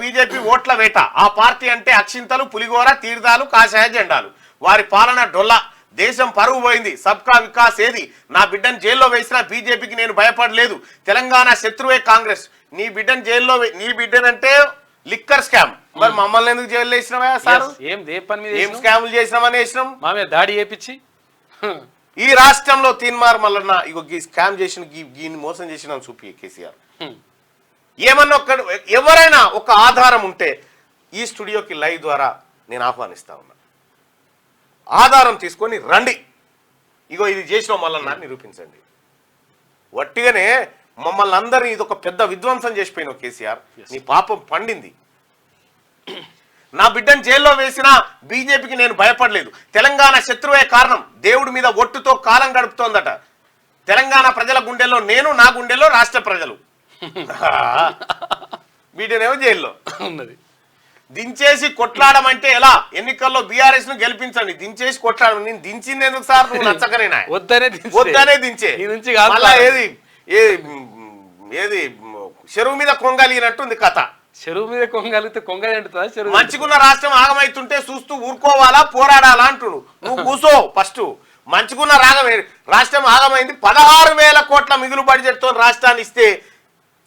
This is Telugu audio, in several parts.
బీజేపీ ఓట్ల వేట. ఆ పార్టీ అంటే అక్షింతలు, పులిగోర, తీర్థాలు, కాషాయ జెండాలు. వారి పాలన డొల్ల. దేశం పరువు పోయింది. సబ్కా వికాస్ ఏది? నా బిడ్డను జైల్లో వేసినా బీజేపీకి నేను భయపడలేదు. తెలంగాణ శత్రువే కాంగ్రెస్. నీ బిడ్డను జైల్లో నీ బిడ్డనంటే లిక్కర్ స్కామ్. మరి మమ్మల్ని ఎందుకు జైల్లో వేసినావా సార్? ఏం స్కాములు చేసినామని వేసినాం? మా మీద దాడి చేపించి ఈ రాష్ట్రంలో తీన్మార్ మల్లన్న ఇగో ఈ స్కామ్ చేసిన గీని మోసం చేసిన చూపి కేసీఆర్. ఏమన్నా ఎవరైనా ఒక ఆధారం ఉంటే ఈ స్టూడియోకి లైవ్ ద్వారా నేను ఆహ్వానిస్తా ఉన్నా. ఆధారం తీసుకొని రండి. ఇగో ఇది చేసిన మల్లన్న నిరూపించండి. వట్టిగానే మమ్మల్ని అందరినీ ఇది ఒక పెద్ద విధ్వంసం చేసిపోయినావు కేసీఆర్. నీ పాపం పండింది. నా బిడ్డను జైల్లో వేసినా బీజేపీకి నేను భయపడలేదు. తెలంగాణ శత్రువే కారణం. దేవుడి మీద ఒట్టుతో కాలం గడుపుతోందట. తెలంగాణ ప్రజల గుండెల్లో నేను, నా గుండెల్లో రాష్ట్ర ప్రజలు. వీటినేమో జైల్లో ఉన్నది. దించేసి కొట్లాడమంటే ఎలా? ఎన్నికల్లో బీఆర్ఎస్ ను గెలిపించండి. దించేసి కొట్లాడ. నేను దించింది ఎందుకు సార్? నువ్వు నచ్చకనేనా? వద్దనే దించే. ఏది ఏది చెరువు మీద కొంగలిగినట్టుంది కథ. చెరువు మీద కొంగలిగితే కొంగ చెరువు. మంచిగున్న రాష్ట్రం ఆగమైతుంటే చూస్తూ ఊరుకోవాలా, పోరాడాలా అంటుడు. నువ్వు కూసో ఫస్ట్. మంచిగున్న రాష్ట్రం ఆగమైంది. 16,000 కోట్ల మిగులు బడ్జెట్ తో రాష్ట్రాన్ని ఇస్తే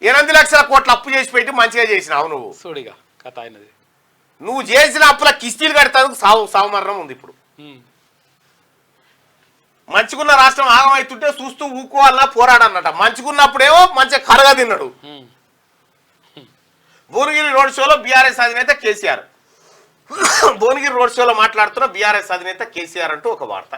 8 లక్షల కోట్ల అప్పు చేసి పెట్టి మంచిగా చేసినావు నువ్వు. సోడిగా కథ అయినది. నువ్వు చేసిన అప్పుల కిస్తీలు కడతానికి సావు మరణం ఉంది ఇప్పుడు. మంచిగున్న రాష్ట్రం ఆగమైతుంటే చూస్తూ ఊకోవాలన్నా పోరాడన్నట. మంచిగున్నప్పుడేమో మంచిగా కరగా తిన్నాడు. భువనగిరి రోడ్ షోలో బీఆర్ఎస్ అధినేత కేసీఆర్. భువనగిరి రోడ్ షోలో మాట్లాడుతున్న బీఆర్ఎస్ అధినేత కేసీఆర్ అంటూ ఒక వార్త.